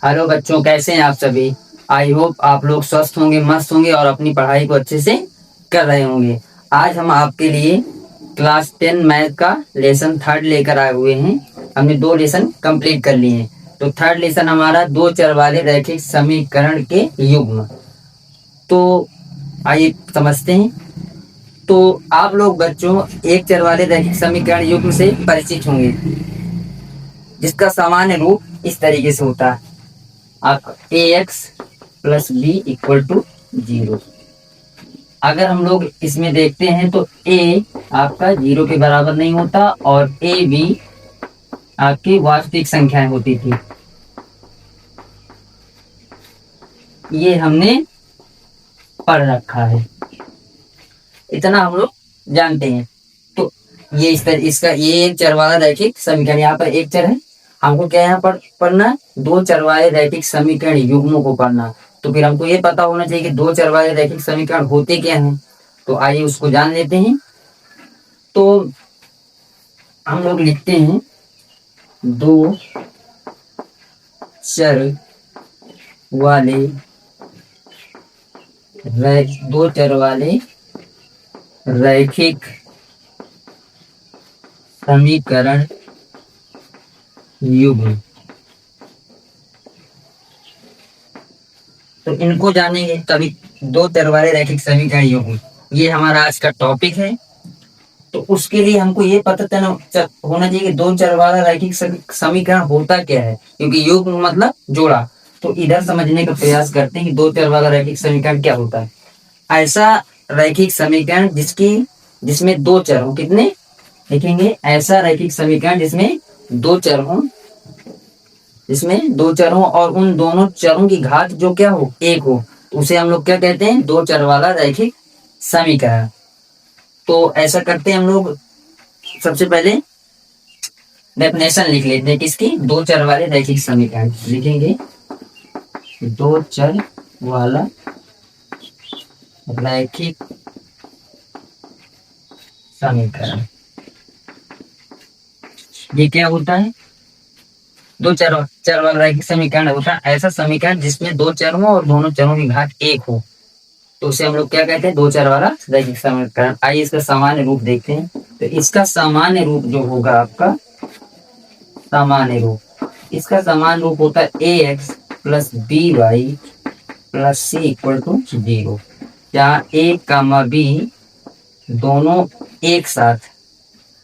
Hello बच्चों, कैसे हैं आप सभी। आई होप आप लोग स्वस्थ होंगे, मस्त होंगे और अपनी पढ़ाई को अच्छे से कर रहे होंगे। आज हम आपके लिए क्लास 10 मैथ का लेसन थर्ड लेकर आए हुए हैं। हमने 2 लेसन कंप्लीट कर लिए हैं। तो थर्ड लेसन हमारा 2 चर वाले रैखिक समीकरण के युग्म। तो आइए समझते हैं। तो आप लोग बच्चों एक चर वाले रैखिक समीकरण युग्म से परिचित होंगे, जिसका सामान्य रूप इस तरीके से होता है। आपका A X plus B equal to 0। अगर हम लोग इसमें देखते हैं तो ए आपका 0 के बराबर नहीं होता और ए बी आपकी वास्तविक संख्याएं होती थी। ये हमने पढ़ रखा है, इतना हम लोग जानते हैं। तो ये इसका ये एक चर वाला रैखिक समीकरण, यहाँ पर एक चर है। हमको क्या यहाँ पर पढ़ना, 2 चर वाले रैखिक समीकरण युग्मों को पढ़ना। तो फिर हमको ये पता होना चाहिए कि 2 चर वाले रैखिक समीकरण होते क्या हैं। तो आइए उसको जान लेते हैं। तो हम लोग लिखते हैं 2 चर वाले 2 चर वाले रैखिक समीकरण युग्म। तो इनको जानेंगे तभी 2 चर वाले रैखिक समीकरण युग्म, ये हमारा आज का टॉपिक है। तो उसके लिए हमको ये पता होना चाहिए कि 2 चर वाला रैखिक समीकरण होता क्या है, क्योंकि युग्म मतलब जोड़ा। तो इधर समझने का प्रयास करते हैं कि 2 चर वाला रैखिक समीकरण क्या होता है। ऐसा रैखिक समीकरण जिसमें 2 चर हो। कितने लिखेंगे? ऐसा रैखिक समीकरण जिसमें 2 चर हो, और उन दोनों चरों की घात जो क्या हो, 1 हो, तो उसे हम लोग क्या कहते हैं? 2 चर वाला रैखिक समीकरण। तो ऐसा करते हैं हम लोग, सबसे पहले डेफिनेशन लिख लेते हैं किसकी? 2 चर वाले रैखिक समीकरण। लिखेंगे 2 चर वाला रैखिक समीकरण ये क्या होता है? 2 चर वाला रैखिक समीकरण होता है ऐसा समीकरण जिसमें 2 चर हो और दोनों चरों की घात 1 हो, तो उसे हम लोग क्या कहते हैं? 2 चर वाला रैखिक समीकरण। आइए इसका सामान्य रूप देखते हैं। तो इसका सामान्य रूप जो होगा आपका इसका सामान्य रूप होता है A X plus B Y plus C equal to 0, जहाँ ए कामा बी दोनों एक साथ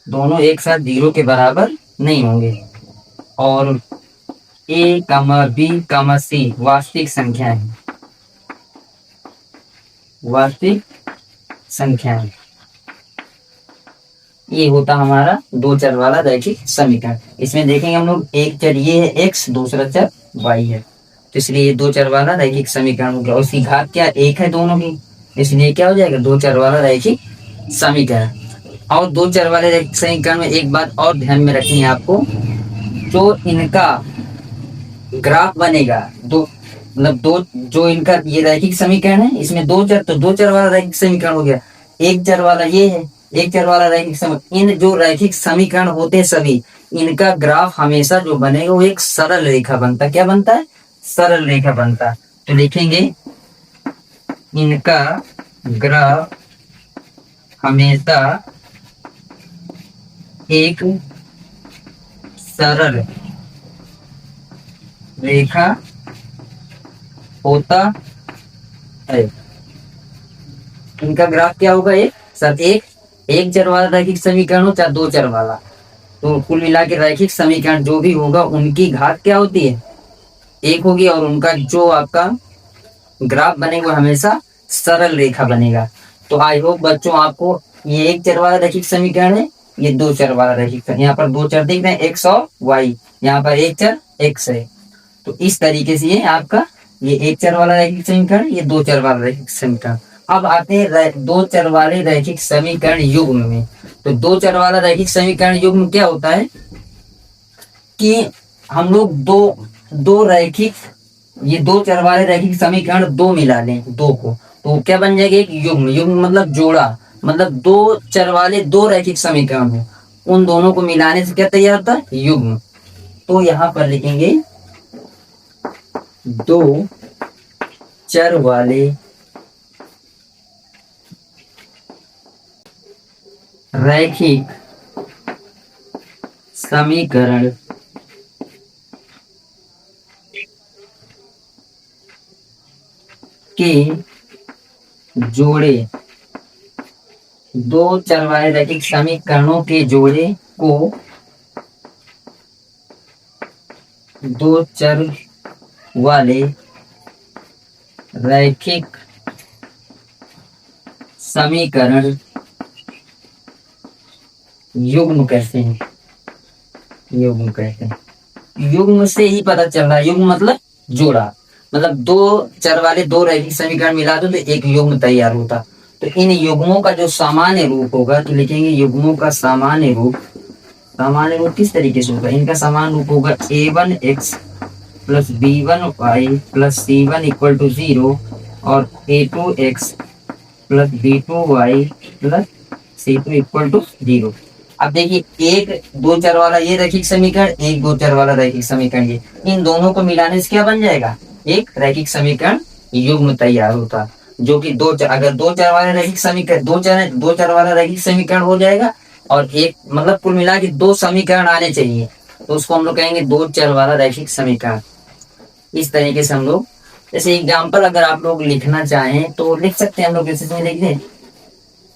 0 के बराबर नहीं होंगे, और ए कामा बी कामा सी वास्तविक संख्याएं। ये होता हमारा 2 चर वाला रैखिक समीकरण। इसमें देखेंगे हम लोग, एक चर ये है एक्स, दूसरा चर वाई है, तो इसलिए ये 2 चर वाला रैखिक समीकरण हो गया। उसकी घात क्या? 1 है दोनों की, इसलिए क्या हो जाएगा? 2 चर वाला रैखिक समीकरण। और 2 चर वाले रैखिक समीकरण में एक बात और ध्यान में रखनी है आपको, जो इनका ग्राफ बनेगा, जो इनका ये रैखिक समीकरण है, इसमें 2 चर, तो 2 चर वाला रैखिक समीकरण हो गया। एक चर वाला ये है, एक चर वाला रैखिक समीकरण। इन जो रैखिक समीकरण होते हैं सभी, इनका ग्राफ हमेशा जो बनेगा वो एक सरल रेखा बनता है। क्या बनता है? सरल रेखा बनता है। तो लिखेंगे इनका ग्राफ हमेशा एक सरल रेखा होता है। इनका ग्राफ क्या होगा? एक चर वाला रैखिक समीकरण हो चाहे 2 चर वाला, तो कुल मिला के रैखिक समीकरण जो भी होगा उनकी घात क्या होती है? 1 होगी, और उनका जो आपका ग्राफ बनेगा वो हमेशा सरल रेखा बनेगा। तो आई होप बच्चों आपको ये एक चर वाला रैखिक समीकरण है, ये 2 चर वाला रैखिक समीकरण। यहाँ पर 2 चर दिख रहे हैं, एक्स और वाई, यहाँ पर एक चर एक्स है। तो इस तरीके से ये आपका ये 1 चर वाला रैखिक समीकरण, ये 2 चर वाला रैखिक समीकरण। अब आते हैं 2 चर वाले रैखिक समीकरण युग्म में। तो 2 चर वाला रैखिक समीकरण युग्म क्या होता है कि हम लोग दो रैखिक, ये 2 चर वाले रैखिक समीकरण 2 मिला लें, 2 को, तो क्या बन जाएगा? एक युग्म मतलब जोड़ा, मतलब 2 चर वाले 2 रैखिक समीकरण हो, उन दोनों को मिलाने से क्या तैयार होता है? युग्म। तो यहाँ पर लिखेंगे दो चर वाले रैखिक समीकरण के जोड़े, दो चर वाले रैखिक समीकरणों के जोड़े को दो चर वाले रैखिक समीकरण युग्म कहते हैं। युग्म कहते हैं, युग्म से ही पता चल रहा है। युग्म मतलब जोड़ा, मतलब दो चर वाले दो रैखिक समीकरण मिला दो तो एक युग्म तैयार होता। तो इन युग्मों का जो सामान्य रूप होगा, तो लिखेंगे युग्मों का सामान्य रूप। सामान्य रूप किस तरीके से होगा? इनका सामान्य रूप होगा a1x plus b1y plus c1 equal to 0 और a2x plus b2y plus c2 equal to 0। अब देखिए, एक दो चर वाला ये रैखिक समीकरण, एक दो चर वाला रैखिक समीकरण, ये इन दोनों को मिलाने से क्या बन जाएगा? एक रैखिक समीकरण युग्म तैयार होता। जो कि दो चर, अगर दो चर वाले रैखिक समीकरण, दो चर वाला रैखिक समीकरण हो जाएगा और एक मतलब कुल मिला के दो समीकरण आने चाहिए, तो उसको हम लोग कहेंगे दो चर वाला रैखिक समीकरण। इस तरीके से हम लोग, जैसे एग्जाम्पल अगर आप लोग लिखना चाहें तो लिख सकते हैं। हम लोग जैसे लिख दें,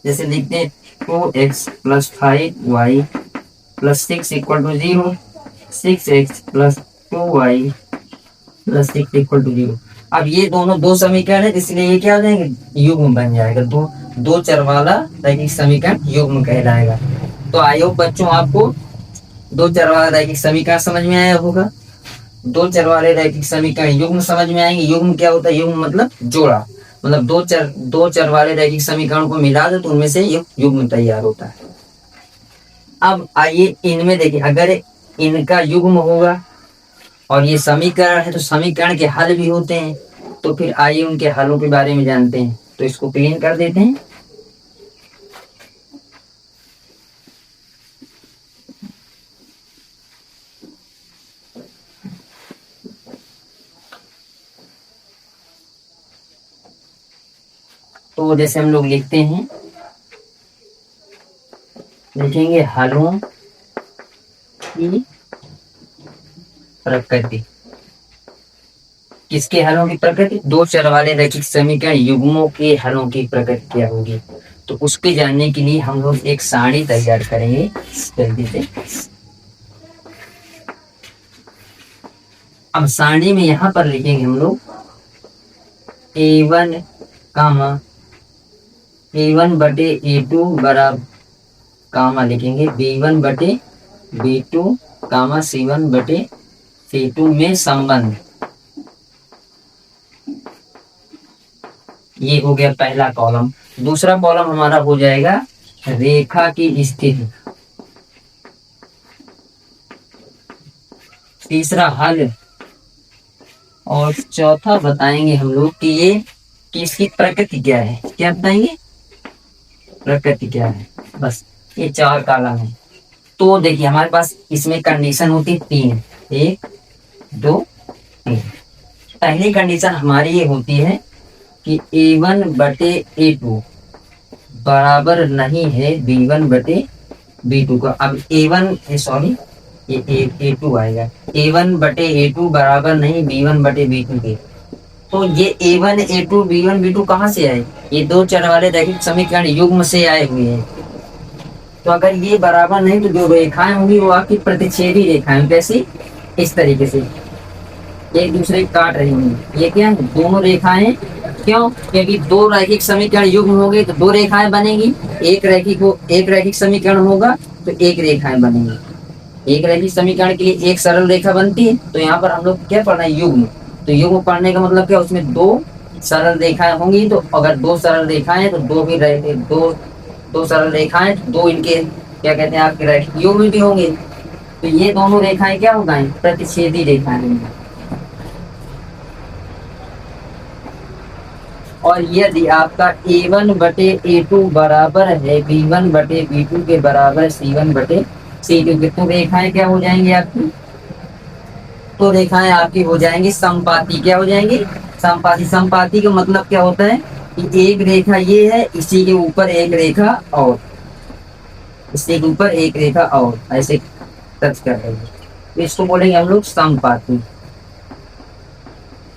जैसे लिखते हैं 2x plus 5y plus 6 equal to 0, 6x plus 2y plus 6 equal to 0। अब ये दोनों दो समीकरण है, इसलिए ये क्या हो जाएंगे? युग्म बन जाएगा। दो चर वाला रैखिक समीकरण युग्म कहलाएगा। तो आई होप बच्चों आपको दो चर वाला रैखिक समीकरण समझ में आया होगा। दो चर वाले रैखिक समीकरण युग्म समझ में आएंगे। युग्म क्या होता है? युग्म मतलब जोड़ा, मतलब दो चर वाले रैखिक समीकरण को मिला दो तो उनमें से युग्म तैयार होता है। अब आइए इनमें देखिए, अगर इनका युग्म होगा और ये समीकरण है तो समीकरण के हल भी होते हैं। तो फिर आइए उनके हलों के बारे में जानते हैं। तो इसको क्लीन कर देते हैं। तो जैसे हम लोग लिखते हैं, लिखेंगे हलों की प्रकृति। किसके हलों की प्रकृति? दो चर वाले रैखिक समीकरण युग्मों के हलों की प्रकृति क्या होगी? तो उसके जानने के लिए हम लोग एक सारणी तैयार करेंगे जल्दी से। अब सारणी में यहां पर लिखेंगे हम लोग a1 कामा a1 बटे a2 बराबर कामा लिखेंगे b1 बटे b2 कामा c1 बटे c2 में संबंध। ये हो गया पहला कॉलम। दूसरा कॉलम हमारा हो जाएगा रेखा की स्थिति। तीसरा हल, और चौथा बताएंगे हम लोग कि ये कि इसकी प्रकृति क्या है। क्या बताएंगे? प्रकृति क्या है। बस ये चार कॉलम है। तो देखिए हमारे पास इसमें कंडीशन होती है तीन, 1 2 3। पहली कंडीशन हमारी ये होती है कि a1 बटे a2 बराबर नहीं है b1 बटे b2 का। अब a1 सॉरी ये a2 आएगा, a1 बटे a2 बराबर नहीं b1 बटे b2 के। तो ये a1 a2 b1 b2 कहाँ से आए? ये दो चर वाले रैखिक समीकरण युग्म से आए हुए हैं। तो अगर ये बराबर नहीं तो जो रेखाएं होंगी वो आपकी प्रतिच्छेदी रेखाएं, कैसी? इस तरीके से एक दूसरे को काट रही होंगी। ये क्या है? दोनों रेखाएं। क्यों? क्योंकि दो रैखिक समीकरण युग्म हो गए तो दो रेखाएं बनेगी। एक रैखिक समीकरण होगा तो एक रेखाएं बनेगी। एक रैखिक समीकरण के लिए एक सरल रेखा बनती है। तो यहाँ पर हम लोग क्या पढ़ना है? युग्म। तो युग्म पढ़ने का मतलब क्या? उसमें दो सरल रेखाएं होंगी। तो अगर दो सरल रेखाएं तो दो सरल रेखाएं, दो इनके क्या कहते हैं आपके रैखिक युग्म भी होंगे। तो ये दोनों रेखाएं क्या होंगी? प्रतिच्छेदी रेखाएं होंगी। और यदि आपका a1 बटे a2 बराबर है b1 बटे b2 के बराबर c1 बटे c2, कितनी रेखाएं क्या हो जाएंगी आपकी? तो रेखाएं आपकी हो जाएंगी समपाती। क्या हो जाएंगी? समपाती। समपाती का मतलब क्या होता है कि एक रेखा ये है, इसी के ऊपर एक रेखा और, इसी के ऊपर एक रेखा और ऐसे टच कर रही है, तो इसको बोलेंगे हम लोग समपाती।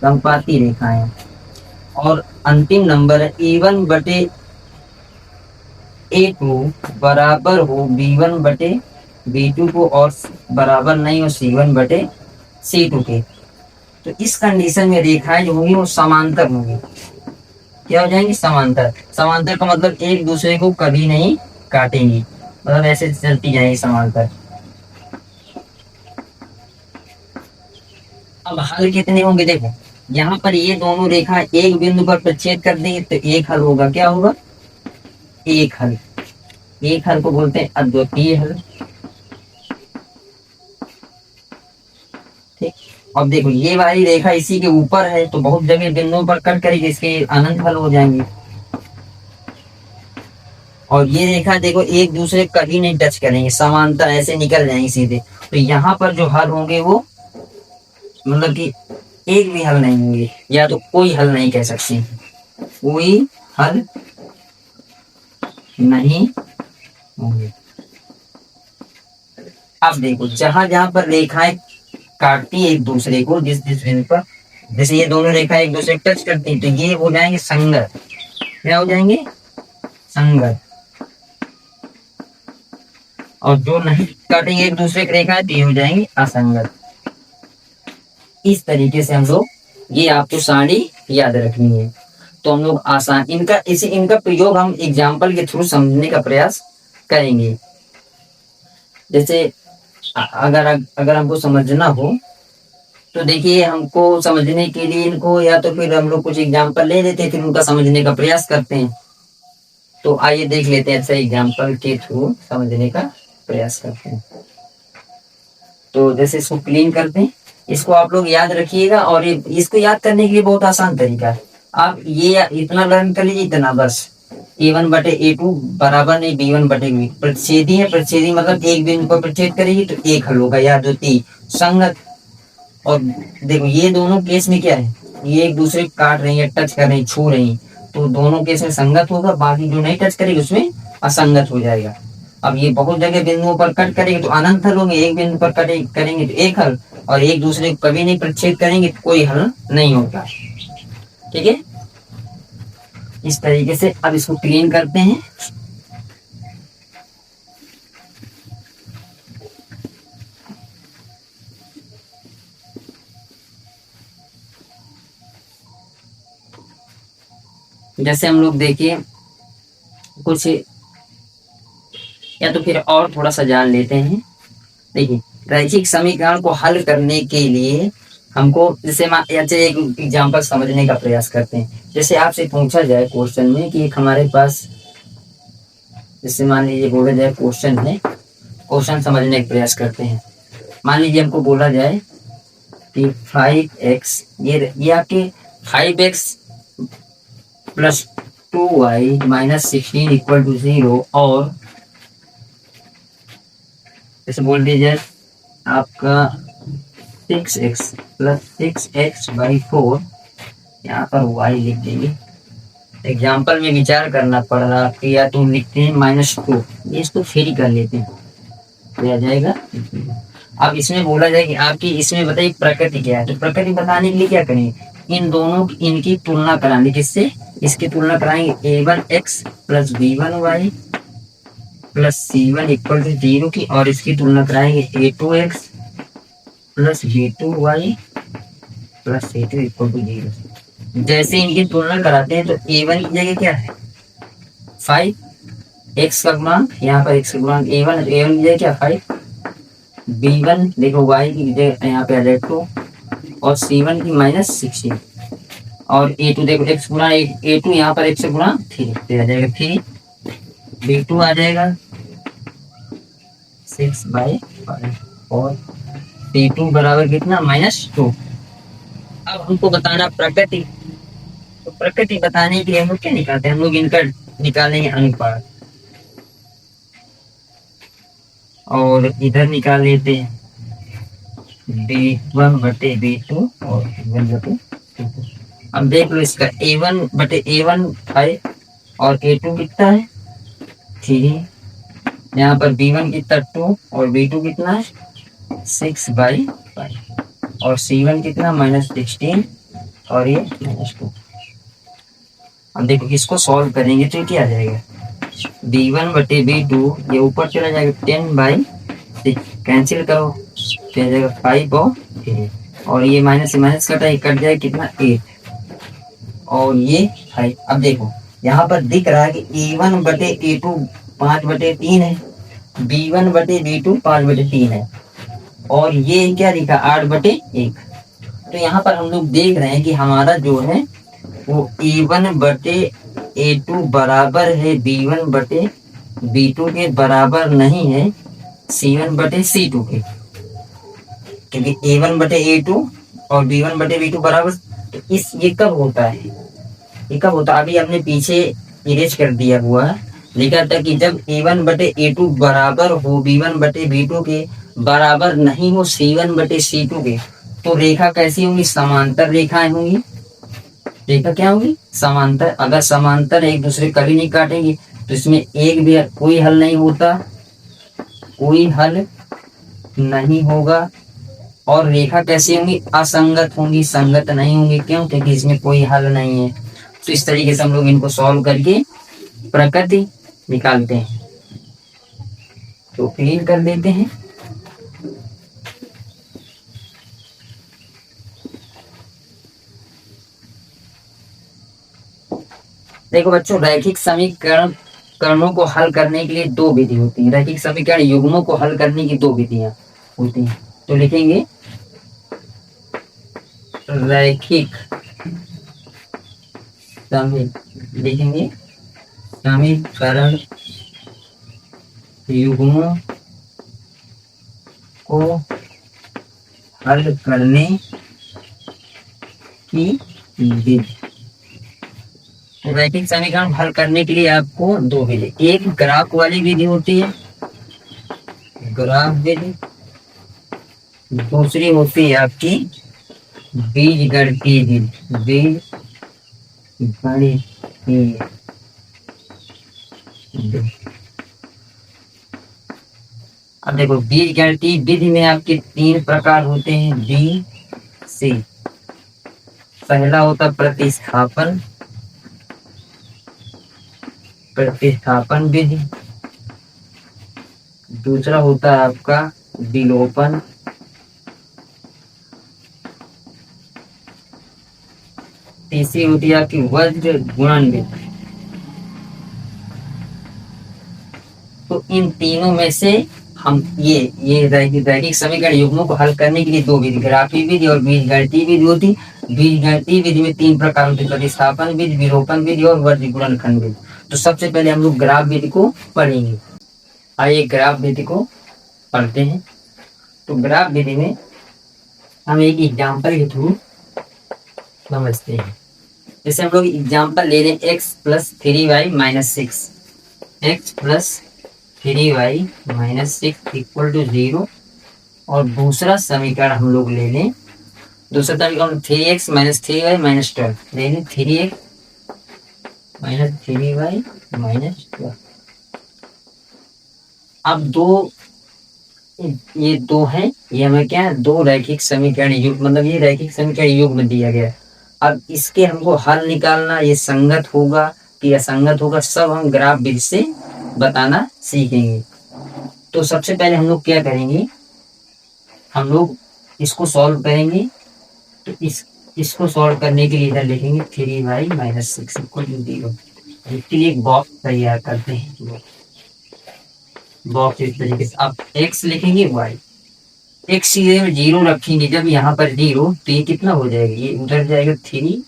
समपाती रेखाएं। और अंतिम नंबर है E1/A2 बराबर हो B1/B2 को, और बराबर नहीं हो C1/C2 के। तो इस कंडीशन में रेखाएं जो होंगी वो समांतर होंगी। क्या हो जाएंगी? समांतर। समांतर का मतलब एक दूसरे को कभी नहीं काटेंगी, मतलब ऐसे चलती जाएंगी समांतर। अब हल कितने होंगे? देखो यहाँ पर ये दोनों रेखा एक बिंदु पर प्रच्छेद कर देंगे तो एक हल होगा। क्या होगा? एक हल। एक हल को बोलते हैं अद्वितीय हल। ठीक। अब देखो ये वाली रेखा इसी के ऊपर है तो बहुत जगह बिंदुओं पर कट करेगी, इसके अनंत हल हो जाएंगे। और ये रेखा देखो एक दूसरे कभी नहीं टच करेंगे, समांतर ऐसे निकल जाएंगे सीधे। तो यहाँ पर जो हल होंगे वो मतलब कि एक भी हल नहीं होंगे, या तो कोई हल नहीं कह सकते, कोई हल नहीं होंगे। अब देखो जहां जहां पर रेखाएं काटती है एक दूसरे को, जिस जिस बिंदु पर, जैसे ये दोनों रेखाएं एक दूसरे को टच करती है तो ये हो जाएंगे संगत। क्या हो जाएंगे? संगत। और जो नहीं काटेंगे एक दूसरे की रेखाएं तो ये हो जाएंगी असंगत। इस तरीके से हम लोग, ये आपको सारी याद रखनी है। तो हम लोग आसान इनका प्रयोग हम एग्जाम्पल के थ्रू समझने का प्रयास करेंगे। जैसे अगर अगर हमको समझना हो तो देखिए, हमको समझने के लिए इनको या तो फिर हम लोग कुछ एग्जाम्पल ले लेते हैं, फिर उनका समझने का प्रयास करते हैं। तो आइए देख लेते हैं, अच्छा एग्जाम्पल के थ्रू समझने का प्रयास करते हैं। तो जैसे इसको क्लीन करते हैं, इसको आप लोग याद रखिएगा। और ये इसको याद करने के लिए बहुत आसान तरीका है। आप ये इतना लर्न कर लीजिए, इतना बस। A1/A2 बराबर नहीं B1/B। प्रतिच्छेदी है, प्रतिच्छेदी मतलब एक बिंदु पर प्रतिच्छेद करेगी तो एक हल होगा, या द्वितीय संगत। और देखो ये दोनों केस में क्या है, ये एक दूसरे को काट रही है, टच कर रही, छू रही, तो दोनों केस में संगत होगा, बाकी जो नहीं टच करेगी उसमें असंगत हो जाएगा। अब ये बहुत जगह बिंदुओं पर कट करेंगे तो अनंत हल होंगे, एक बिंदु पर करेंगे तो एक हल, और एक दूसरे को कभी नहीं प्रतिच्छेद करेंगे तो कोई हल नहीं होगा। ठीक है, इस तरीके से अब इसको क्लीन करते हैं। जैसे हम लोग देखिए कुछ, या तो फिर और थोड़ा सा जान लेते हैं। देखिए रैखिक समीकरण को हल करने के लिए हमको, जैसे एक एग्जांपल समझने का प्रयास करते हैं। जैसे आपसे पूछा जाए क्वेश्चन में कि एक हमारे पास, जैसे मान लीजिए बोला जाए क्वेश्चन है, क्वेश्चन समझने का प्रयास करते हैं। मान लीजिए हमको बोला जाए कि 5x, ये आपके 5x plus 2y minus 16 equal to 0, और जैसे बोल दीजिए आपका 6x प्लस 6x/4, यहाँ पर y लिख देंगे। एग्जाम्पल में विचार करना पड़ रहा है, या तो लिखते हैं -2, इसको फ्री कर लेते हैं तो आ जाएगा। अब इसमें बोला जाए कि आपकी इसमें बताइए प्रकृति क्या है, तो प्रकृति बताने के लिए क्या करेंगे, इन दोनों इनकी तुलना करानी, किससे? इसकी तुलना कराएंगे A1x plus B1y plus C1 equal to 0 की, और इसकी तुलना कराएंगे A2x plus B2y plus C2 equal to 0। जैसे इनकी तुलना कराते हैं तो A1 की जगह क्या है 5, x का गुणांक, यहाँ पर x का गुणांक A1 है तो A1 की जगह क्या 5, B1 देखो y की जगह यहाँ पे आ जाए 2, और C1 की -16, और A2 देखो x गुणा A2 यहाँ पर x से गुणा 3 आ जाएगा 3, B2 आ जाएगा 6/5, और C2 बराबर कितना -2। अब हमको बताना प्रकृति, तो प्रकृति बताने के लिए हम लोग क्या निकालते हैं, हम लोग इनका निकालेंगे अनुपात, और इधर निकाल लेते हैं B1/B2 और B1/B2। अब देख लो इसका A1/A1 5 और A2 कितना है 3। यहाँ पर B1 कितना 2 और B2 कितना है 6/5 और C1 कितना -16 और ये -2। अब देखो इसको सॉल्व करेंगे तो क्या आ जाएगा B1/B2 ये ऊपर चला जाएगा 10/6 कैंसिल करो क्या जाएगा 5 और 3 और ये माइनस से माइनस कटा ये कट जाएगा कितना 8 और ये 5। अब देखो यहाँ पर दिख रहा है कि A1/A2 5/3 है B1/B2 5/3 है और ये क्या लिखा 8/1। तो यहाँ पर हम लोग देख रहे हैं कि हमारा जो है वो A1/A2 बराबर है B1/B2 के बराबर नहीं है C1/C2 के, क्योंकि A1/A2 और B1/B2 बराबर। तो इस ये कब होता है ये कब होता है अभी हमने पीछे इरेज कर दिया हुआ है। लिखा था कि जब A1/A2 बराबर हो B1/B2 के बराबर नहीं हो C1/C2 के तो रेखा कैसी होंगी समांतर रेखाएं होंगी। रेखा क्या होगी समांतर। अगर समांतर एक दूसरे कभी नहीं काटेंगे तो इसमें एक भी कोई हल नहीं होता, कोई हल नहीं होगा। और रेखा कैसी होंगी असंगत होंगी, संगत नहीं होंगी। क्यों क्योंकि इसमें कोई हल नहीं है। तो इस तरीके से हम लोग इनको सॉल्व करके प्रकृति निकालते हैं। तो क्लीन कर देते हैं। देखो बच्चों रैखिक समीकरणों को हल करने के लिए दो विधि होती है। रैखिक समीकरण युग्मों को हल करने की दो विधियां होती हैं। तो लिखेंगे रैखिक लिखेंगे समीकरण युग्मों को हल करने की विधि। रैखिक समीकरण हल करने के लिए आपको दो विधि, एक ग्राफ वाली विधि होती है ग्राफ विधि, दूसरी होती है आपकी बीजगणितीय विधि। अब देखो बीजगणितीय विधि में आपके तीन प्रकार होते हैं बी सी। पहला होता प्रतिस्थापन विधि, दूसरा होता है आपका विलोपन, तीसरी होती है आपकी वज्र गुणन विधि। तो इन तीनों में से हम ये रैखिक समीकरण युग्मों को हल करने के लिए दो विधि ग्राफीय विधि और बीजगणितीय विधि होती। बीजगणितीय विधि में तीन प्रकार होते प्रतिस्थापन विधि, विलोपन विधि और वज्र गुणनखंड विधि। तो सबसे पहले हम लोग ग्राफ विधि को पढ़ेंगे। आइए ग्राफ विधि को पढ़ते हैं। तो ग्राफ विधि में हम एक एग्जाम्पल के थ्रू समझते हैं। जैसे हम लोग एग्जाम्पल ले रहे हैं x + 3y - 6, x + 3y - 6 = 0। और दूसरा समीकरण हम लोग ले लें, दूसरा समीकरण 3x - 3y - 12 ले लें 3x - 3y - 12। अब ये दो हैं, ये हमें क्या है दो रैखिक समीकरण युग्म, मतलब ये रैखिक समीकरण युग्म दिया गया। अब इसके हमको हल निकालना, ये संगत होगा कि असंगत होगा, सब हम ग्राफ विधि से बताना सीखेंगे। तो सबसे पहले हम लोग क्या करेंगे, हम लोग इसको सॉल्व करेंगे। तो इसको सॉल्व करने के लिए इधर लिखेंगे 3y - 6 = 0। इसके लिए एक बॉक्स तैयार करते हैं। बॉक्स इस तरीके से आप x लिखेंगे y, x 0 रखेंगे। जब यहाँ पर 0 तो ये कितना हो जाएगा, ये उधर जाएगा 3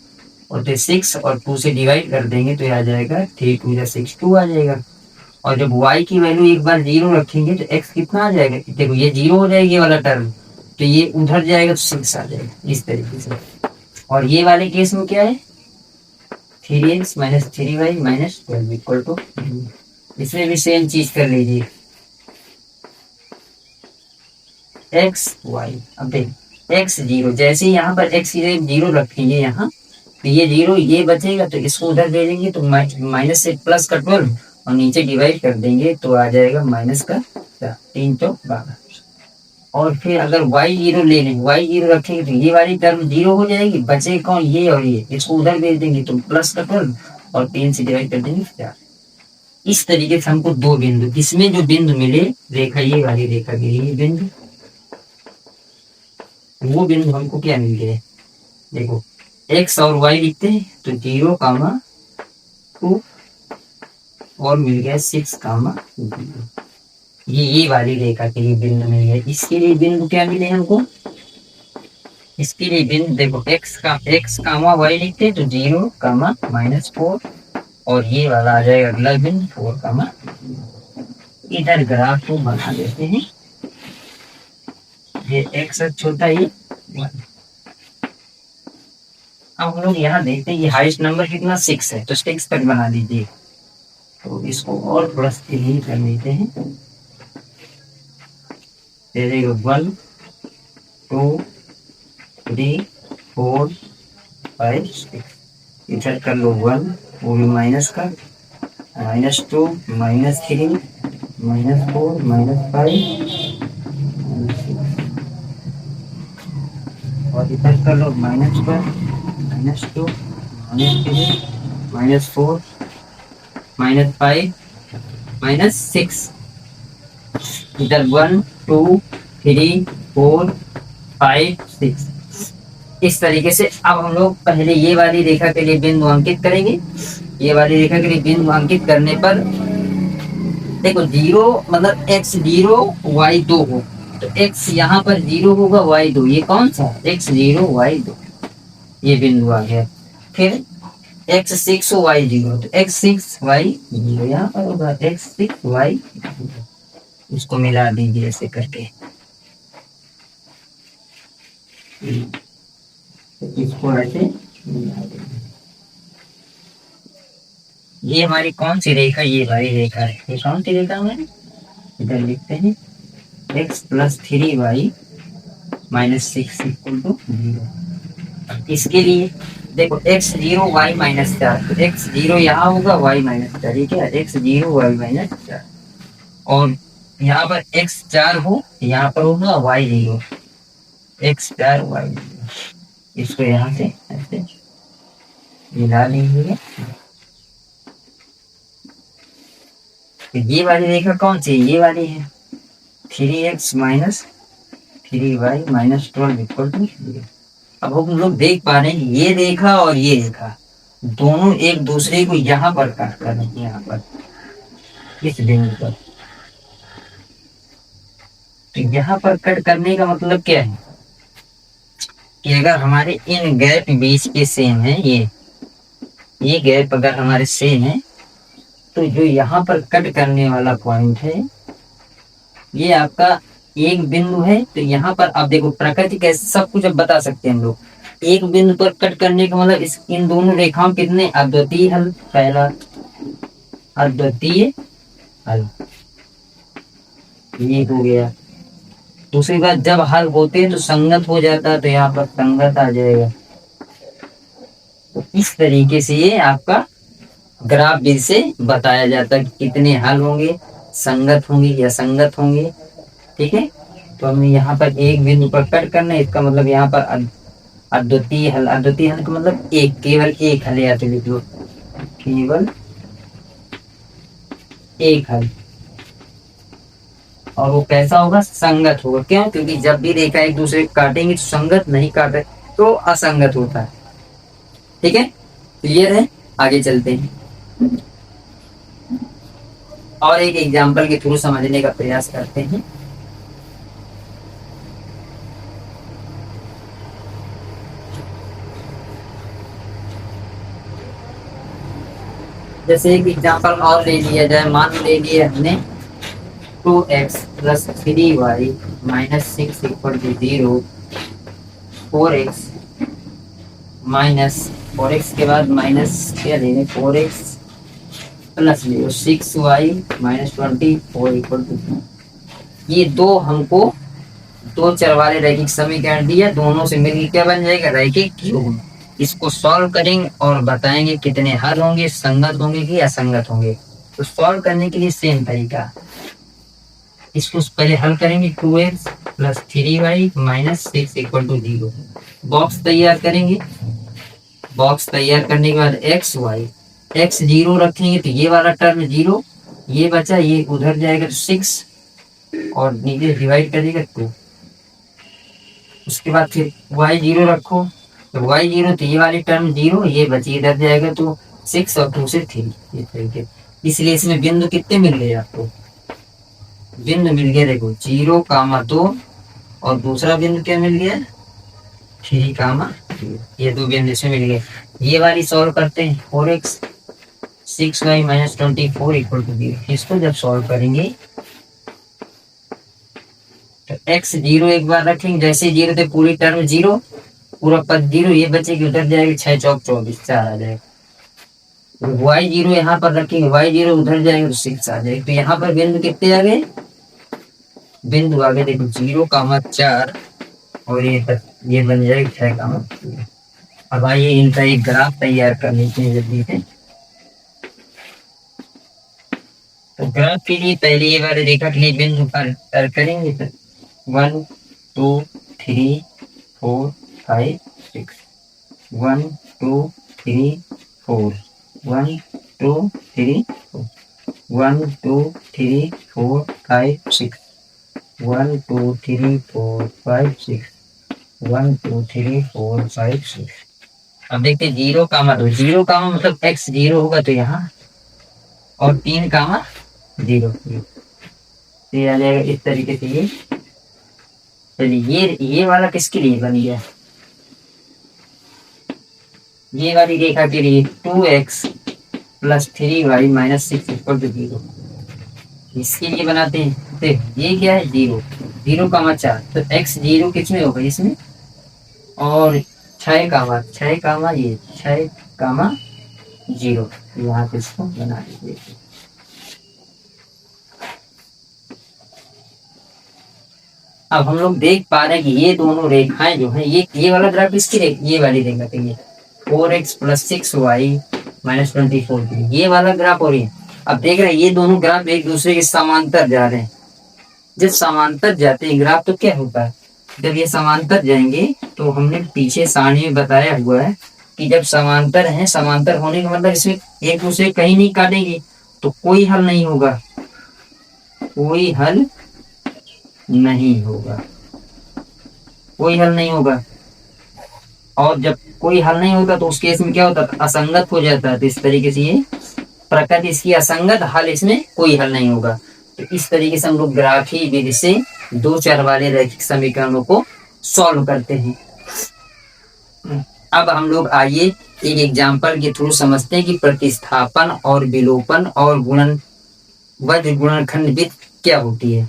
और 6 और 2 से डिवाइड कर देंगे तो ये आ जाएगा 3 × 2 = 6 2 आ जाएगा। और जब y की वैल्यू एक बार 0 रखेंगे तो x कितना आ जाएगा, देखो ये 0 हो जाएगी वाला टर्म, तो ये उधर जाएगा तो 6 आ जाएगा इस तरीके से। और ये वाले केस में क्या है 3x - 3y - 12 = 0। इसमें भी सेम चीज कर लीजिए। X y. अब देख एक्स जीरो, जैसे यहाँ पर एक्स जीरो रखेंगे यहाँ, तो ये जीरो ये बचेगा, तो इसको उधर भेजेंगे तो माइनस से प्लस का 12 और नीचे डिवाइड कर देंगे तो आ जाएगा माइनस का 4, 3 तो 12। और फिर अगर y जीरो ले लें, y जीरो रखेंगे तो ये वाली टर्म जीरो हो जाएगी, बचे कौन ये और ये, इसको उधर भेज देंगे तो प्लस का 12 और 3 से डिवाइड कर देंगे 4। इस तरीके से हमको दो बिंदु, इसमें जो बिंदु मिले रेखा, ये वाली रेखा के लिए बिंदु, वो बिंदु हमको क्या मिल गए, देखो x और y लिखते हैं तो 0, 2 और मिल गया 6, 0। ये वाली रेखा के लिए बिंदु मिल गया। इसके लिए बिंदु क्या मिले हमको, इसके लिए बिंदु देखो x, y लिखते हैं तो 0, -4 और ये वाला आ जाएगा अगला बिंदु 4, इधर ग्राफ को बना देते हैं। ये x छोटा ही 1। अब हम लोग यहाँ देखते हैं ये हाईएस्ट नंबर कितना 6 है, तो 6 तक बना दीजिए। तो इसको और प्लस के लिए कर लेते हैं, दे देगा 1, 2, 3, 4, 5, 6। इधर कर लो 1, वो भी माइनस का, -2, -3, -4, -5, और इधर कर लो -1, -2, -3, -4, -5, -6। इधर 1, 2, 3, 4, 5, 6। इस तरीके से अब हम लोग पहले ये वाली रेखा के लिए बिंदु अंकित करेंगे। ये वाली रेखा के लिए बिंदु अंकित करने पर देखो 0 मतलब x0 y2 हो, तो x यहाँ पर 0 होगा, y2 ये कौन सा x0 y2, ये बिंदु आ गया। फिर x6 y0, तो x6 y0 यहाँ पर होगा x6 y0, इसको मिला दीजिए ऐसे करके, इसको ऐसे मिला दीजिए। ये हमारी कौन सी रेखा, ये हमारी रेखा है। ये कौन सी रेखा है, इधर लिखते हैं x + 3y - 6 = 0। इसके लिए देखो x0 y - 4, तो x0 यहाँ होगा y - 4, ठीक है, x0 y - 4। और यहाँ पर x4 हो, यहाँ पर होगा y0, x4 y0। इसको यहाँ से ऐसे मिला लीजिए। ये वाली रेखा कौन सी है, ये वाली है 3x - 3y - 12 = 0। अब हम लोग देख पा रहे हैं ये रेखा और ये रेखा दोनों एक दूसरे को यहाँ पर काट कर रहे हैं, यहाँ पर इस बिंदु पर। तो यहाँ पर कट करने का मतलब क्या है कि अगर हमारे इन गैप बीच के सेम है, ये गैप अगर हमारे सेम है, तो जो यहाँ पर कट करने वाला पॉइंट है ये आपका एक बिंदु है। तो यहाँ पर आप देखो प्रकृति कैसे सब कुछ अब बता सकते हैं हम लोग। एक बिंदु पर कट करने का मतलब इन दोनों रेखाओं कितने अद्वितीय हल, पहला अद्वितीय हल ये हो गया। दूसरी बात जब हल होते हैं तो संगत हो जाता है, तो यहाँ पर संगत आ जाएगा। तो इस तरीके से ये आपका ग्राफ भी से बताया जाता है कि कितने हल होंगे, संगत होंगे या संगत होंगे, ठीक है। तो हमें यहाँ पर एक बिंदु पर कट करना है, इसका मतलब यहाँ पर अद्वितीय हल, अद्वितीय हल का मतलब एक, केवल एक हल, या तो लिख लो केवल एक हल। और वो कैसा होगा, संगत होगा। क्यों, क्योंकि जब भी रेखा एक दूसरे को काटेंगे तो संगत नहीं काटे तो असंगत होता है, ठीक है। क्लियर है, आगे चलते हैं और एक एग्जाम्पल के थ्रू समझने का प्रयास करते हैं। जैसे एक एग्जाम्पल और ले लिया जाए, मान ले लिया हमने 2x + 3y - 6 = 0, 4x के बाद माइनस क्या लेंगे, 4x + 0, 6y - 24 = 2। ये दो हमको दो चर वाले रैखिक समीकरण दिया, दोनों से मिलकर क्या बन जाएगा, रैखिक युग्म। इसको सॉल्व करेंगे और बताएंगे कितने हल होंगे, संगत होंगे कि असंगत होंगे। तो सॉल्व करने के लिए सेम तरीका, इसको पहले हल करेंगे 2x plus 3y minus 6 equal to 0। Box तैयार करेंगे, बॉक्स तैयार करने के बाद एक्स वाई, एक्स 0 रखेंगे तो ये वाला टर्म 0, ये बचा, ये उधर जाएगा तो 6 और नीचे डिवाइड करेगा 2। उसके बाद फिर y 0 रखो तो y 0, तो ये वाली टर्म 0, ये बची, इधर जाएगा तो 6 और 2 से 3, ये तरीके। इसलिए इसमें बिंदु कितने मिल गए आपको, बिंदु मिल गया, देखो 0,2 और दूसरा बिंदु क्या मिल गया, 3,0, ये दो बिंदु इसमें मिल गए। ये वाली सॉल्व करते हैं, 4x 6y minus 24 equal to 0। इसको जब सॉल्व करेंगे तो x 0 एक बार रखेंगे, जैसे 0 थे पूरी टर्म 0, पूरा पद 0, ये बचेगी, उधर जाएगी 6 चौक 24, 4 आ जाएगा। y 0 यहाँ पर रखेंगे, y 0 उधर जाएगा तो 6 आ जाएगा। तो यहाँ पर बिंदु कितने आ गए, बिंदु आ गए, देखो 0,4 और ये बन जाएगा 6,4। अब आइए इनका एक ग्राफ तैयार कर लेते हैं जल्दी से। तो ग्राफ के लिए पहले ये वाले रेखा के लिए बिंदु पर करेंगे, तो 1 2 3 4 5 6, 1 2 3 4, 1 2 3 4, 1 2 3 4 5 6, 1 2 3 4 5 6, 1 2 3 4 5 6। अब देखते 0,2, 0, मतलब x 0 होगा तो यहाँ, और 3,0, ये आ जाएगा इस तरीके से। ये चलिए ये वाला किसके लिए बन गया, ये वाली रेखा के लिए 2x plus 3y minus 6 equal to 0, इसके लिए बनाते हैं। तो ये क्या है, 0,4, तो x 0 किस में होगा, इसमें, और 6, ये 6,0, यहाँ पे इसको बना दीजिए। अब हम लोग देख पा रहे हैं कि ये दोनों रेखाएं जो है, ये वाला ग्राफ इसकी ये वाली रेखा के लिए 4x प्लस 6y माइनस 24, ये वाला ग्राफ हो रही है। अब देख रहे हैं ये दोनों ग्राफ एक दूसरे के समांतर जा रहे हैं। जब समांतर जाते हैं ग्राफ तो क्या होता है, जब ये समांतर जाएंगे तो हमने पीछे सारणी में बताया हुआ है कि जब समांतर है, समांतर होने का मतलब इसमें एक दूसरे कहीं नहीं काटेंगे तो कोई हल नहीं होगा, कोई हल नहीं होगा, कोई हल नहीं होगा। और जब कोई हल नहीं होता तो उस केस में क्या होता है, असंगत हो जाता है। तो इस तरीके से ये प्रकृति इसकी असंगत, हल इसमें कोई हल नहीं होगा। तो इस तरीके से हम लोग ग्राफी विधि से दो चर वाले रैखिक समीकरणों को सॉल्व करते हैं। अब हम लोग आइए एक एग्जाम्पल के थ्रू समझते हैं कि प्रतिस्थापन और विलोपन और गुणन वज्र गुणनखंड विधि क्या होती है।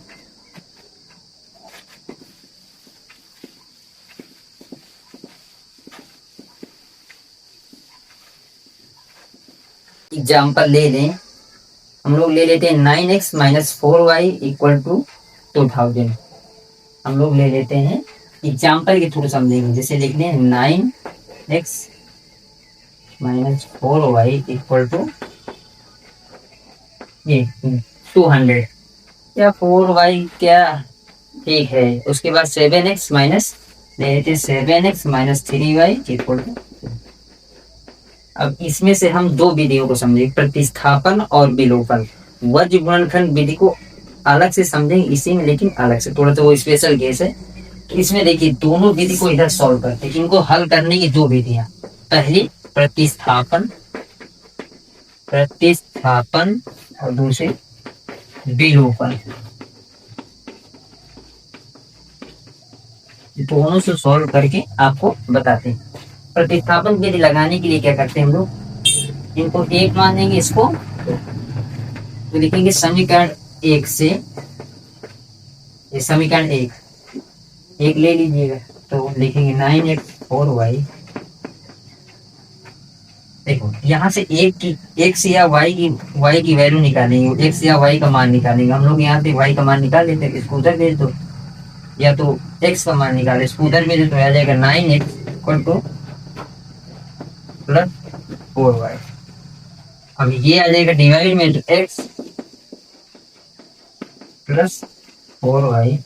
एग्जाम्पल ले लें, हम लोग ले लेते हैं 9x minus 4y equal to 2000। हम लोग ले लेते हैं एग्जाम्पल के थ्रू समझेंगे। जैसे लिख लें 9x minus 4y equal to ये 200 या 4y क्या, ठीक है। उसके बाद 7x माइनस ले लेते हैं 7x minus 3y equal to. अब इसमें से हम दो विधियों को समझेंगे, प्रतिस्थापन और विलोपन। वज्र गुणनखंड विधि को अलग से समझेंगे इसी में, लेकिन अलग से, थोड़ा सा वो स्पेशल केस है। तो इसमें देखिए दोनों विधि को इधर सॉल्व करते हैं। इनको हल करने की दो विधियां, पहली प्रतिस्थापन और दूसरी विलोपन। दोनों से सॉल्व करके आपको बताते हैं। प्रतिस्थापन विधि लगाने के लिए क्या करते हैं हम लोग, इनको एक मान देंगे, इसको तो लिखेंगे समीकरण 1 से, ये समीकरण 1 ले लीजिएगा, तो लिखेंगे 9x 4y। देखो यहाँ से x या y की वैल्यू निकालेंगे, x या y का मान निकालेंगे। हम लोग यहाँ पे y का मान निकाल लेते हैं, इसको उधर भेज दो। या तो x का मान निकाले, इसको उधर भेजे तो आ जाएगा 9x equal two plus 4y। अब ये आ जाएगा डिवाइड में, तो x प्लस 4y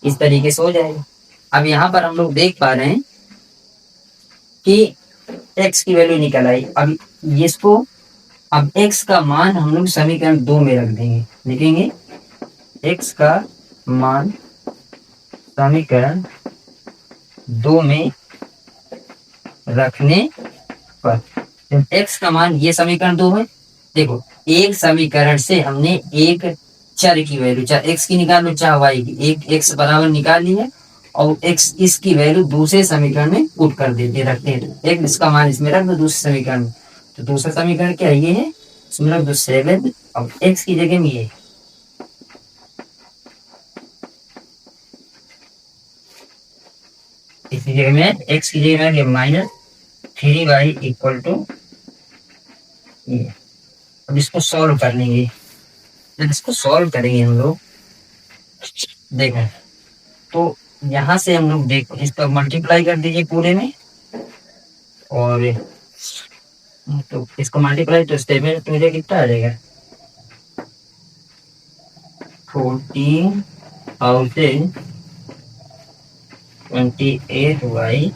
इस तरीके से हो जाएगा। अब यहाँ पर हम लोग देख पा रहे हैं कि x की वैल्यू निकल आई। अब इसको, अब x का मान हम लोग समीकरण 2 में रख देंगे, लिखेंगे x का मान समीकरण 2 में रखने पर, जब x का मान, ये समीकरण 2 है, देखो एक समीकरण से हमने एक चर की वैल्यू, चाहे x की निकाल लो चाहे y की, एक x बराबर निकाल ली है और x इसकी वैल्यू दूसरे समीकरण में पुट कर देते रखते हैं। तो एक इसका मान इसमें रख दो दूसरे समीकरण में, तो दूसरा समीकरण क्या है, ये है, इसमें रख दो 7 और x की जगह में ये, इसी जगह में x की जगह में -3y इक्वल टू ये। अब इसको सॉल्व कर लेंगे। जब इसको सॉल्व करेंगे हम लोग, देखो तो यहाँ से हम लोग देखो इसका मल्टीप्लाई कर दीजिए पूरे में, और तो इसको मल्टीप्लाई तो 7 तो मुझे कितना आ जाएगा, 14,028y,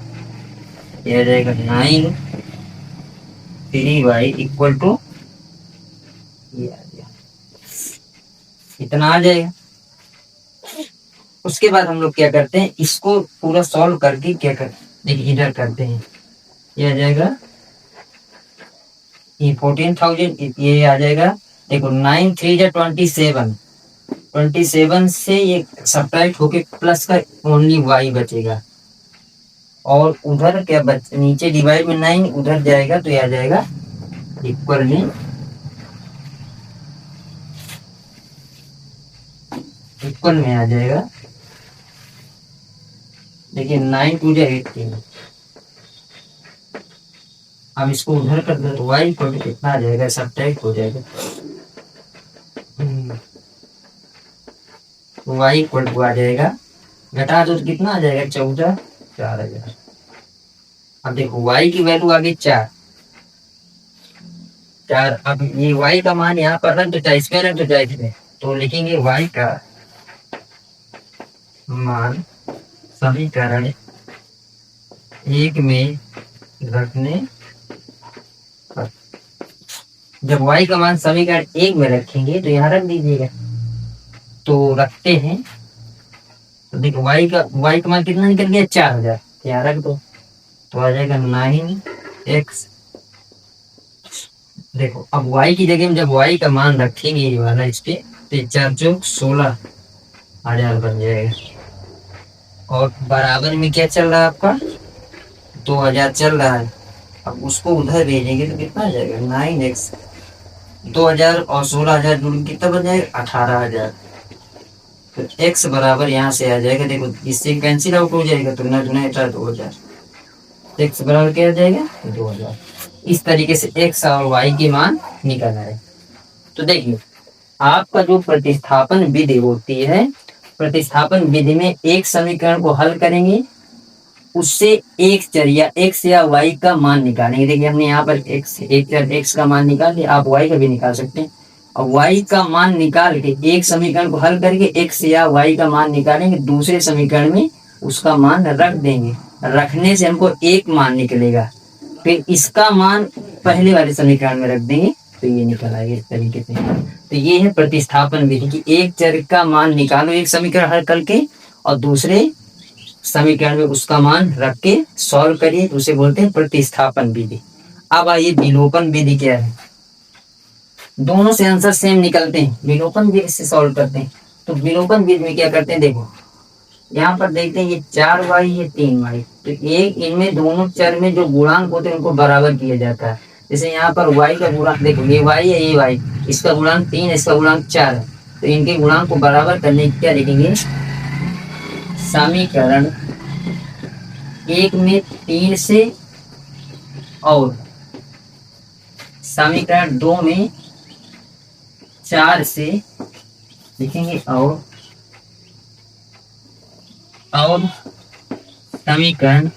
यह आ जाएगा 9,3y इक्वल टू ये आ गया, इतना आ जाएगा। उसके बाद हम लोग क्या करते हैं, इसको पूरा सॉल्व करके क्या करते हैं, देखिए इधर करते हैं, ये आ जाएगा ये 14,000, ये आ जाएगा, देखो 9 3 जा 27 से ये सब्ट्रैक्ट होके प्लस का ओनली y बचेगा, और उधर क्या नीचे डिवाइड में 9 उधर जाएगा तो ये आ जाएगा इक्वल में आ जाएगा। देखिए 9 2 जा 18, अब इसको उधर कर दो तो y इक्वल टू कितना आ जाएगा, सब्ट्रैक्ट हो जाएगा, y इक्वल टू आ जाएगा, घटा दो तो कितना आ जाएगा 14 4,000। अब देखो y की वैल्यू आ गई 4। अब ये y का मान यहाँ पर रख दो, चाहे इसमें रख दो चाहे इसमें, तो लिखेंगे y का मान समीकरण 1 में रखने पर, जब y का मान समीकरण 1 में रखेंगे तो यहाँ रख दीजिएगा, तो रखते हैं, तो देखो y का मान कितना निकल गया 4,000, यहाँ रख दो तो आ जाएगा 9x। देखो अब y की जगह में जब y का मान रखेंगे ये वाला इस पे, तो 4 चौक 16,000 बन जाएगा, और बराबर में क्या चल रहा है आपका 2,000 चल रहा है। अब उसको उधर भेजेंगे तो कितना आ जाएगा 9x, 2,000 और 16,000 जुड़ कितना बन जाएगा 18,000। तो x बराबर यहाँ से आ जाएगा, देखो इससे कैंसिल आउट हो जाएगा, तो ना दुना 2,000, x बराबर क्या आ जाएगा 2,000। इस तरीके से x और y की मान निकल आए। तो देखिए आपका जो प्रतिस्थापन विधि होती है, प्रतिस्थापन विधि में एक समीकरण को हल करेंगे, उससे एक चर या x या y का मान निकालेंगे। देखिए हमने यहाँ पर एक चर x का मान निकाल लिया, आप y का भी निकाल सकते हैं, और y का मान निकाल के एक समीकरण को हल करके x या y का मान निकालेंगे, दूसरे समीकरण में उसका मान रख देंगे, रखने से हमको एक मान निकलेगा, फिर इसका मान पहले वाले समीकरण में रख देंगे तो ये निकल आएगा इस तरीके से। तो ये है प्रतिस्थापन विधि की, एक चर का मान निकालो एक समीकरण हल करके, और दूसरे समीकरण में उसका मान रख के सॉल्व करिए, तो उसे बोलते हैं प्रतिस्थापन विधि। अब आइए विलोपन विधि क्या है, दोनों से आंसर सेम निकलते हैं, विलोपन विधि से सॉल्व करते हैं। तो विलोपन विधि में क्या करते हैं, देखो यहाँ पर देखते हैं ये 4y ये 3y, तो एक इनमें दोनों चर में जो गुणांक होते हैं उनको बराबर किया जाता है। जैसे यहाँ पर y का गुणांक देखो, ये y है ये y, इसका गुणांक 3 इसका गुणांक 4 है, तो इनके गुणांक को बराबर करने की क्या लिखेंगे, समीकरण 1 में 3 से और समीकरण 2 में 4 से लिखेंगे, और और समीकरण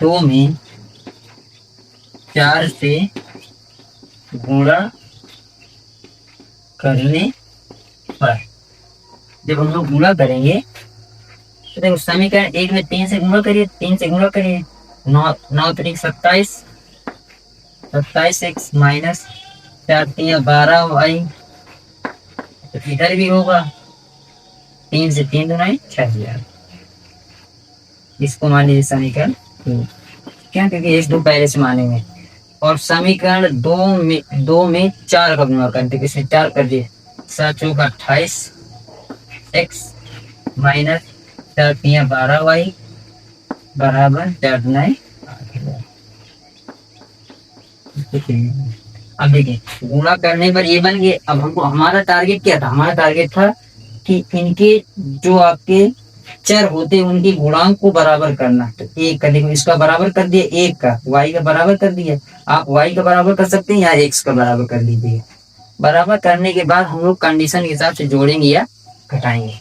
2 में 4 से गुणा करने पर, जब हम लोग गुणा करेंगे तो देखो समीकरण 1 में 3 से गुणा करिए, 3 से गुणा करिए, 9 3 27, 27 एक्स माइनस 4 3 12 वाई, तो इधर भी होगा 3 से 3 दुनाई 6000। इसको मान लीजिए समीकरण क्या, क्योंकि 1 2 पहले से मानेंगे। और समीकरण 2 में 4 का गुणा करते, इसमें 4 कर दिए, 7 चौक 28 एक्स माइनस 4 3 12 वाई बराबर 4 9। अब देखिए गुणा करने पर ये बन गए। अब हमको हमारा टारगेट क्या था, हमारा टारगेट था कि इनके जो आपके चर होते हैं उनकी गुणांक को बराबर करना। तो एक का देखो, इसका बराबर कर दिया, एक का y का बराबर कर दिया। आप y का बराबर कर सकते हैं या x का बराबर कर लीजिए। बराबर करने के बाद हम लोग कंडीशन के हिसाब से जोड़ेंगे या घटाएंगे।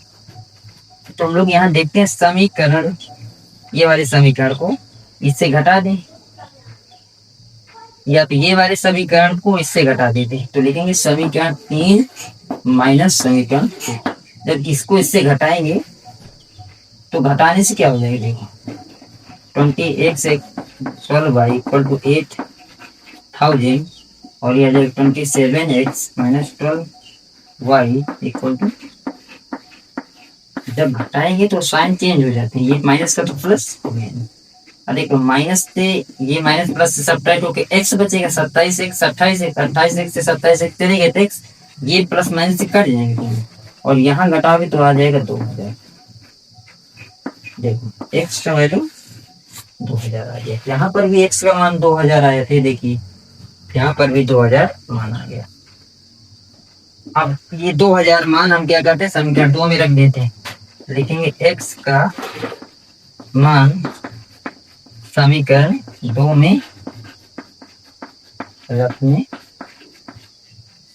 तो हम लोग यहाँ देखते हैं समीकरण, ये वाले समीकरण को इससे घटा दें या तो ये वाले समीकरण को इससे घटा देते, तो लिखेंगे समीकरण 3 माइनस समीकरण 2। जब इसको इससे घटाएंगे तो घटाने से क्या हो जाएगा, देखो 20x 12y इक्वल टू 8000 और ये 27x minus 12y equal to, जब घटाएंगे तो साइन चेंज हो जाते हैं, ये माइनस का तो प्लस हो गया। देखो माइनस से ये माइनस प्लस से सब्ट्रैक्ट होके x बचेगा, 27 x 28 x 28 x से 27 x चले गए तो x ये प्लस माइनस से कट जाएंगे और यहाँ घटाओगे तो आ जाएगा 2000। देखो x का वैल्यू 2000 आ गया, यहाँ पर भी x का मान 2000 आया थे, देखिए यहाँ पर भी 2000 मान आ गया। अब ये 2000 मान हम क्या करते हैं, समीकरण 2 में रख देते हैं, लिखेंगे x का मान समीकरण 2 में रखने,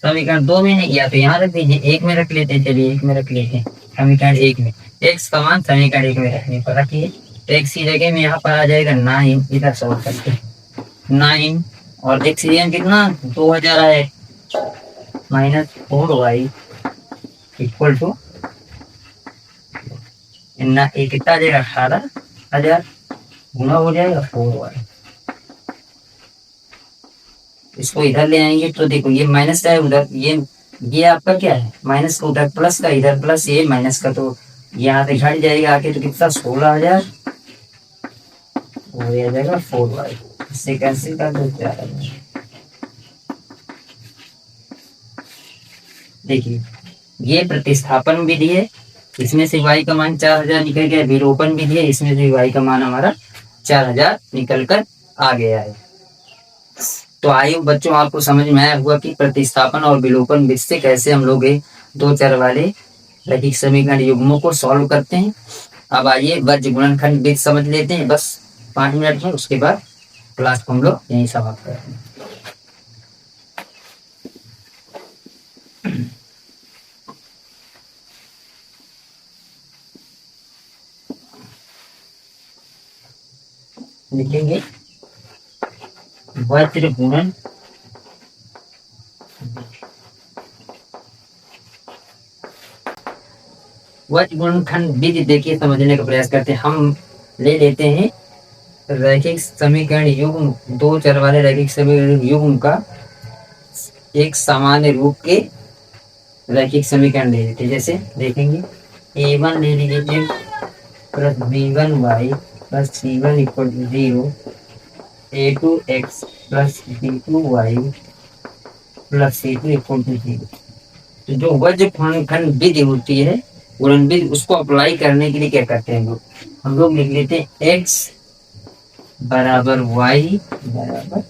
समीकरण 2 में नहीं किया तो यहाँ रख दीजिए, 1 में रख लेते हैं। चलिए 1 में रख लेते हैं, समीकरण 1 में x का मान समीकरण 1 में रखने पर रखिए तो x की जगह में यहाँ पर आ जाएगा 9, इधर सॉल्व करते 9 और x कितना 2000 आए माइनस 4y इक्वल टू कितना आ जाएगा 18000 गुना हो जाएगा 4y। इसको इधर ले आएंगे तो देखो ये माइनस का है उधर, ये आपका क्या है माइनस का उधर प्लस का, इधर प्लस ये माइनस का, तो यहाँ से घट जाएगा आके तो कितना 16000 और ये आ जाएगा 4y। इससे कैंसिल कर दो, क्या देखिए ये प्रतिस्थापन विधि है, इसमें से y का मान 4000 निकल गया, विलोपन विधि है, इसमें से y का मान हमारा 4000 निकल कर आ गया है। तो आइए बच्चों आपको समझ में आया हुआ कि प्रतिस्थापन और विलोपन विधि से कैसे हम लोग दो चर वाले रैखिक समीकरण युग्मों को सॉल्व करते हैं। अब आइए वर्ग गुणनखंड विधि समझ लेते हैं बस 5 मिनट में, उसके बाद क्लास को हम लोग यहीं समाप्त करते हैं। लिखेंगे वज्र गुणन वज्र गुणनखंड विधि देखिए समझने का प्रयास करते हैं। हम ले लेते हैं रैखिक समीकरण युग्म, दो चर वाले रैखिक समीकरण युग्म का एक सामान्य रूप के रैखिक समीकरण ले लेते हैं। जैसे देखेंगे a1 ले लीजिए plus b1y plus c1 equal to 0, a2x plus b2y plus c2 equal to 0। तो जो वज्र गुणनखंड विधि होती है गुणन विधि, उसको अप्लाई करने के लिए क्या करते हैं हम लोग लिख लेते हैं x बराबर y बराबर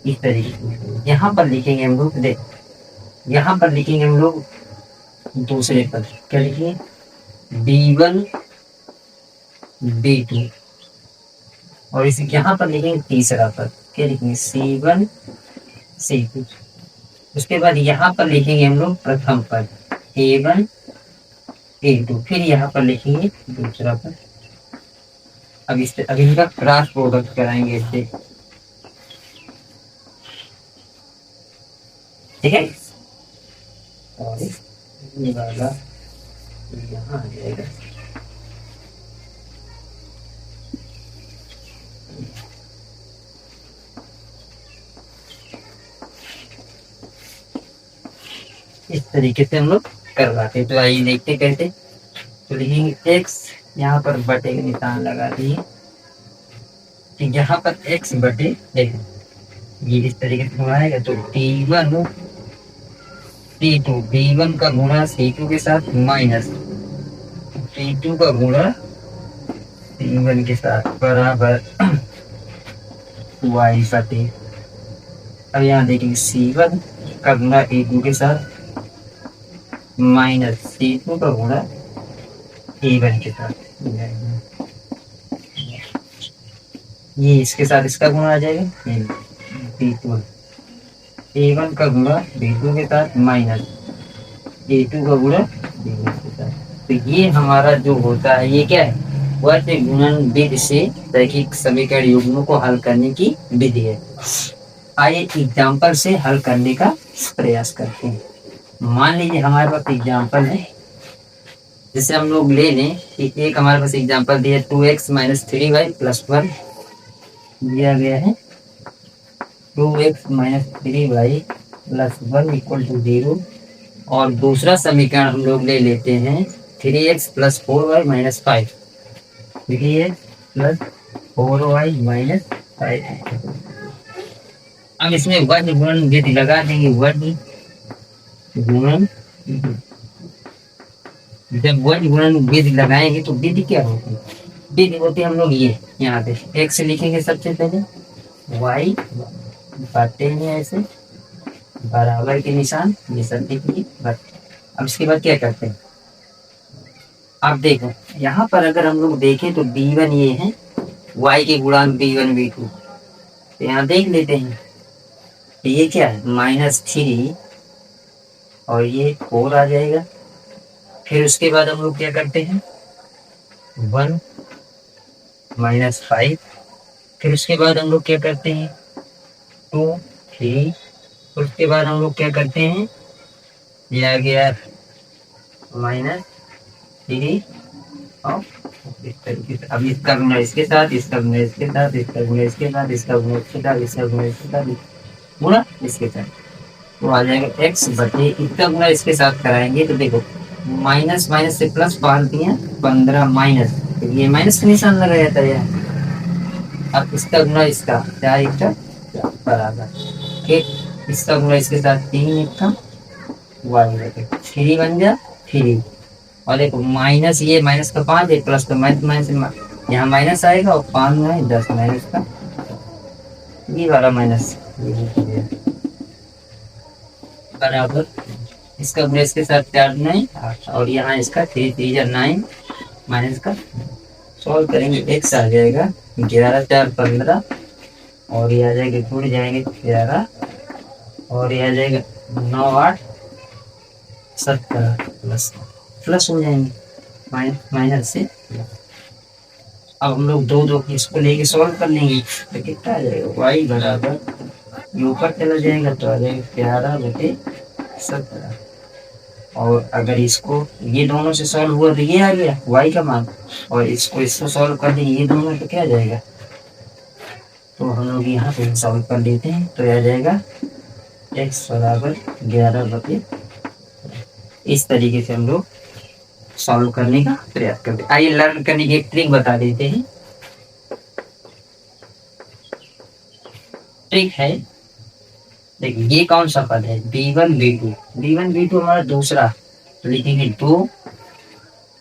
इस तरीके से। यहाँ पर लिखेंगे हम लोग, देख यहाँ पर लिखेंगे हम लोग दूसरे पद, क्या लिखेंगे b1 b2 और इसे यहाँ पर लिखेंगे तीसरा पद, क्या लिखेंगे c1 c2। उसके बाद यहाँ पर लिखेंगे हम लोग प्रथम पद a1 A2, फिर यहाँ पर लिखेंगे दूसरा पद। अब इनका क्रॉस प्रोडक्ट कराएंगे इससे, ठीक है। और ये वाला यहाँ आ जाएगा, इस तरीके से हम लोग करवाते। तो आइए देखते कैसे। तो लिखेंगे एक्स, यहाँ पर बटे का निशान लगा दिए कि यहाँ पर एक्स बटे, देखो ये इस तरीके से घुमाएगा तो T1 T2, B1 का गुणा C2 के साथ माइनस T2 का गुणा C1 के साथ बराबर y बटे, अब यहाँ देखेंगे C1 का गुणा A2 के साथ माइनस C2 का गुणा A1 के साथ, ये इसके साथ इसका गुणा आ जाएगा B2, A1 का गुणा B2 के साथ माइनस A2 का गुणा B1 के साथ। तो ये हमारा जो होता है ये क्या है, वर्ग गुणन विधि से रैखिक समीकरण युग्मों को हल करने की विधि है। आइए एग्जाम्पल से हल करने का प्रयास करते हैं। मान लीजिए हमारे पास एग्जाम्पल है, जैसे हम लोग ले लें कि एक हमारे पास एग्जाम्पल दिया 2x - 3y + 1 दिया गया है, 2x - 3y + 1 = 0। और दूसरा समीकरण हम लोग ले लेते हैं 3x + 4y - 5, 3x + 4y - 5। अब इसमें वर्ग गुणन विधि लगा देंगे, वर्ग गुणन, जब वर्ग गुणन विधि लगाएंगे तो विधि क्या होती है, विधि होती है हम लोग ये यहाँ पे x लिखेंगे सबसे पहले, y बांटते हैं ऐसे बराबर के निशान, ये सब लिखिए बस। अब इसके बाद क्या करते हैं, अब देखो यहाँ पर अगर हम लोग देखें तो B1 ये है, y के गुणांक B1 B2, तो यहाँ देख लेते हैं ये क्या है -3 और ये 4 आ जाएगा। फिर उसके बाद हम लोग क्या करते हैं 1 - 5, फिर उसके बाद हम लोग क्या करते हैं 2 3, उसके बाद हम लोग क्या करते हैं, ये आ गया -3 और इस तरीके से। अब इसका गुणा इसके साथ, इसका गुणा इसके साथ, इसका गुणा इसके साथ, इसका गुणा इसके साथ, इसका गुणा इसके साथ, गुणा इसके साथ, तो आ जाएगा x बटे, इसका गुणा इसके साथ कराएंगे तो देखो माइनस माइनस से प्लस बाहर दिया 15 माइनस, तो ये माइनस का निशान लगा जाता है। अब इसका गुणा इसका 4 × 4 बराबर, फिर इसका गुणा इसके साथ 3 × y बटे 3 बन गया 3। और देखो माइनस, ये माइनस का 5 है, प्लस का माइनस माइनस, यहाँ माइनस आएगा और 5 में 10 माइनस का, ये वाला माइनस बराबर, इसका गुणा इसके साथ 4 9 8 और यहाँ इसका 3 3 9 माइनस का, सॉल्व करेंगे x आ जाएगा 11 4 15 और ये आ जाएगा जुड़ जाएंगे 11 और ये आ जाएगा 9 8 17 प्लस हो जाएंगे माइनस से। अब हम लोग दो दो इसको लेके सॉल्व कर लेंगे तो कितना आ जाएगा y बराबर, ये ऊपर चला जाएगा तो आ जाएगा 11 बटे 17। और अगर इसको ये दोनों से सॉल्व हुआ तो ये आ गया y का मान, और इसको सॉल्व कर देंगे ये दोनों तो क्या आ जाएगा, तो हम लोग यहाँ पे सॉल्व कर लेते हैं तो आ जाएगा x बराबर 11 बटे। इस तरीके से हम लोग सॉल्व करने का प्रयास करते हैं। आइए लर्न करने की एक ट्रिक बता देते हैं। ट्रिक है, देखिए ये कौन सा पद है B1 B2, B1 B2 हमारा दूसरा, तो लिखेंगे 2,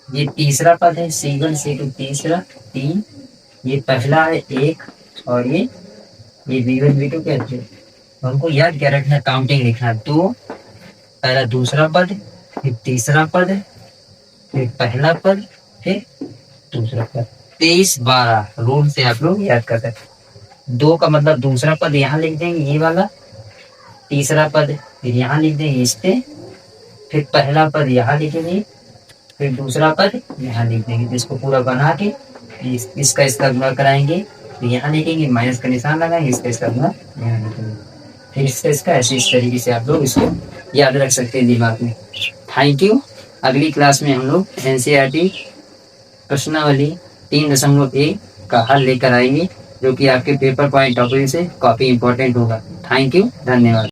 ये तीसरा पद है C1 C2 तीसरा 3, ये पहला है 1 और ये B1 B2 कहते हैं। हमको याद क्या रखना, काउंटिंग लिखना, 2 पहला दूसरा पद, फिर तीसरा पद, फिर पहला पद, फिर दूसरा पद, 23 12 रूल से आप लोग याद कर सकते। 2 का मतलब दूसरा पद यहाँ लिख देंगे ये वाला, तीसरा पद फिर यहाँ लिख देंगे इस पे, फिर पहला पद यहाँ लिखेंगे फिर दूसरा पद यहाँ लिख देंगे, तो इसको पूरा बना के इसका गुणा कराएंगे, तो यहाँ लिखेंगे, माइनस का निशान लगाएंगे, इसका गुणा यहाँ लिखेंगे, फिर इसका ऐसे इस तरीके से आप लोग इसको याद रख सकते हैं दिमाग में। Thank you. अगली क्लास में हम लोग एनसीईआरटी प्रश्नावली 3.1 का हल लेकर आएंगे, जो कि आपके पेपर पॉइंट ऑफ व्यू से काफी इंपॉर्टेंट होगा। थैंक यू, धन्यवाद।